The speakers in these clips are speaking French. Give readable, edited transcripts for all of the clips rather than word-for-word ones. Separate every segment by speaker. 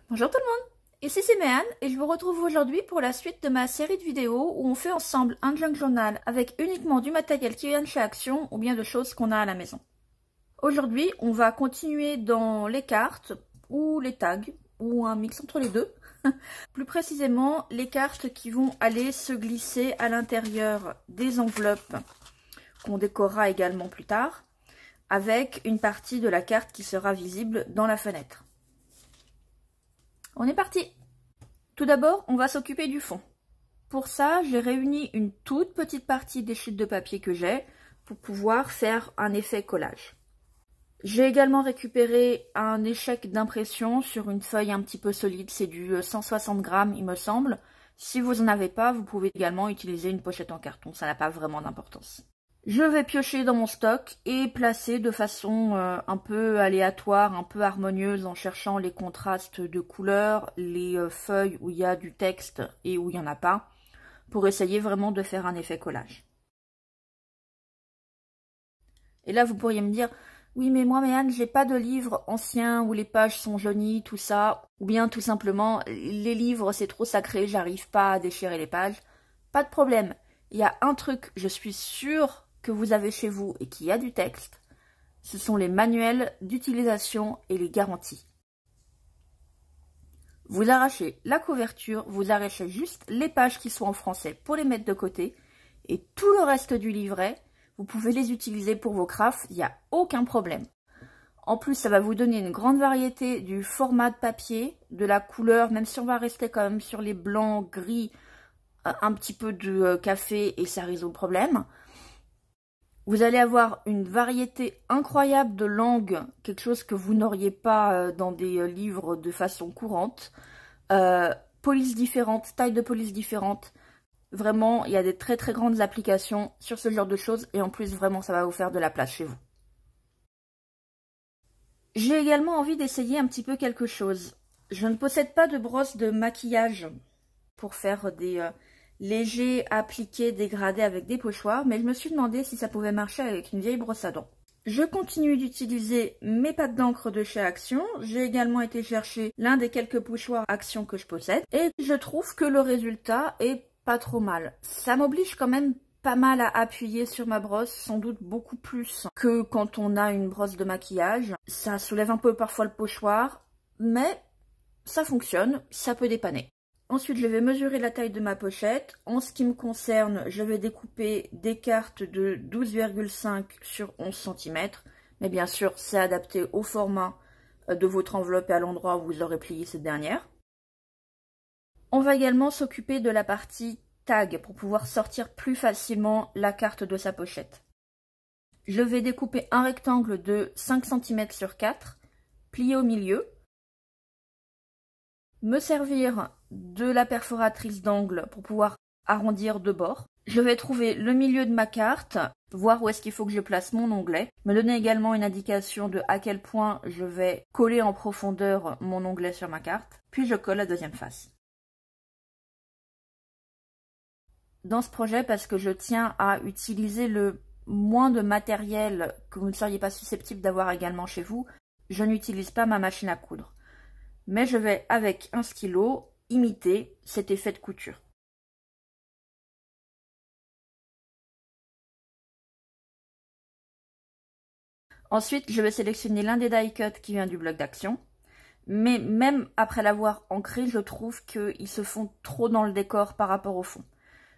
Speaker 1: Bonjour tout le monde, ici c'est Méane et je vous retrouve aujourd'hui pour la suite de ma série de vidéos où on fait ensemble un junk journal avec uniquement du matériel qui vient de chez Action ou bien de choses qu'on a à la maison. Aujourd'hui, on va continuer dans les cartes ou les tags ou un mix entre les deux. Plus précisément, les cartes qui vont aller se glisser à l'intérieur des enveloppes qu'on décorera également plus tard, avec une partie de la carte qui sera visible dans la fenêtre. On est parti! Tout d'abord, on va s'occuper du fond. Pour ça, j'ai réuni une toute petite partie des chutes de papier que j'ai pour pouvoir faire un effet collage. J'ai également récupéré un échec d'impression sur une feuille un petit peu solide, c'est du 160 grammes il me semble. Si vous n'en avez pas, vous pouvez également utiliser une pochette en carton, ça n'a pas vraiment d'importance. Je vais piocher dans mon stock et placer de façon un peu aléatoire, un peu harmonieuse en cherchant les contrastes de couleurs, les feuilles où il y a du texte et où il n'y en a pas, pour essayer vraiment de faire un effet collage. Et là, vous pourriez me dire, oui mais moi Méane, j'ai pas de livres anciens où les pages sont jaunies, tout ça, ou bien tout simplement, les livres c'est trop sacré, j'arrive pas à déchirer les pages. Pas de problème, il y a un truc, je suis sûre que vous avez chez vous et qui a du texte, ce sont les manuels d'utilisation et les garanties. Vous arrachez la couverture, vous arrachez juste les pages qui sont en français pour les mettre de côté, et tout le reste du livret, vous pouvez les utiliser pour vos crafts, il n'y a aucun problème. En plus, ça va vous donner une grande variété du format de papier, de la couleur, même si on va rester quand même sur les blancs, gris, un petit peu de café et ça résout le problème. Vous allez avoir une variété incroyable de langues, quelque chose que vous n'auriez pas dans des livres de façon courante. Polices différentes, tailles de police différentes. Vraiment, il y a des très grandes applications sur ce genre de choses et en plus, vraiment, ça va vous faire de la place chez vous. J'ai également envie d'essayer un petit peu quelque chose. Je ne possède pas de brosse de maquillage pour faire des léger, appliqué, dégradé avec des pochoirs, mais je me suis demandé si ça pouvait marcher avec une vieille brosse à dents. Je continue d'utiliser mes pâtes d'encre de chez Action. J'ai également été chercher l'un des quelques pochoirs Action que je possède et je trouve que le résultat est pas trop mal. Ça m'oblige quand même pas mal à appuyer sur ma brosse, sans doute beaucoup plus que quand on a une brosse de maquillage. Ça soulève un peu parfois le pochoir, mais ça fonctionne, ça peut dépanner. Ensuite, je vais mesurer la taille de ma pochette. En ce qui me concerne, je vais découper des cartes de 12,5 sur 11 cm. Mais bien sûr, c'est adapté au format de votre enveloppe et à l'endroit où vous aurez plié cette dernière. On va également s'occuper de la partie tag pour pouvoir sortir plus facilement la carte de sa pochette. Je vais découper un rectangle de 5 cm sur 4, plié au milieu. Me servir de la perforatrice d'angle pour pouvoir arrondir de bord. Je vais trouver le milieu de ma carte, voir où est-ce qu'il faut que je place mon onglet, me donner également une indication de à quel point je vais coller en profondeur mon onglet sur ma carte, puis je colle la deuxième face. Dans ce projet, parce que je tiens à utiliser le moins de matériel que vous ne seriez pas susceptible d'avoir également chez vous, je n'utilise pas ma machine à coudre. Mais je vais, avec un stylo, imiter cet effet de couture. Ensuite, je vais sélectionner l'un des die cuts qui vient du bloc d'Action. Mais même après l'avoir ancré, je trouve qu'ils se font trop dans le décor par rapport au fond.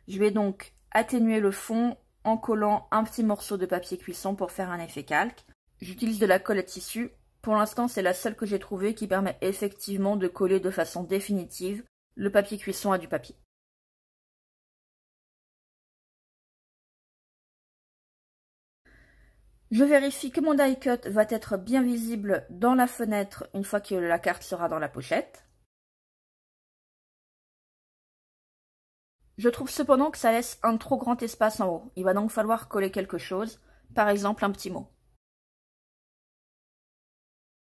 Speaker 1: Je vais donc atténuer le fond en collant un petit morceau de papier cuisson pour faire un effet calque. J'utilise de la colle à tissu. Pour l'instant, c'est la seule que j'ai trouvée qui permet effectivement de coller de façon définitive le papier cuisson à du papier. Je vérifie que mon die cut va être bien visible dans la fenêtre une fois que la carte sera dans la pochette. Je trouve cependant que ça laisse un trop grand espace en haut. Il va donc falloir coller quelque chose, par exemple un petit mot.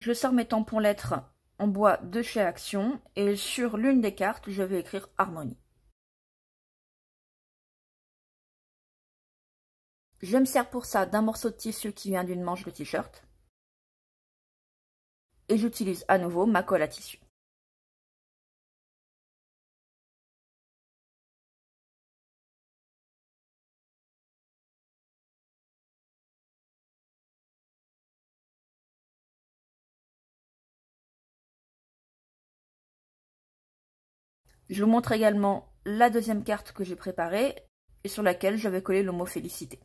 Speaker 1: Je sors mes tampons lettres en bois de chez Action et sur l'une des cartes, je vais écrire Harmonie. Je me sers pour ça d'un morceau de tissu qui vient d'une manche de t-shirt. Et j'utilise à nouveau ma colle à tissu. Je vous montre également la deuxième carte que j'ai préparée et sur laquelle j'avais collé le mot félicité.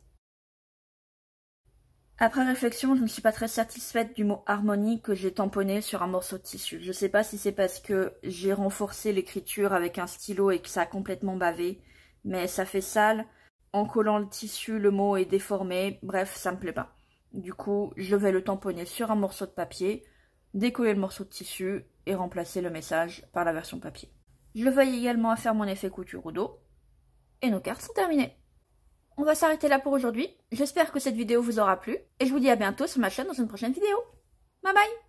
Speaker 1: Après réflexion, je ne suis pas très satisfaite du mot harmonie que j'ai tamponné sur un morceau de tissu. Je ne sais pas si c'est parce que j'ai renforcé l'écriture avec un stylo et que ça a complètement bavé, mais ça fait sale. En collant le tissu, le mot est déformé, bref, ça me plaît pas. Du coup, je vais le tamponner sur un morceau de papier, décoller le morceau de tissu et remplacer le message par la version papier. Je veille également à faire mon effet couture au dos. Et nos cartes sont terminées. On va s'arrêter là pour aujourd'hui. J'espère que cette vidéo vous aura plu. Et je vous dis à bientôt sur ma chaîne dans une prochaine vidéo. Bye bye!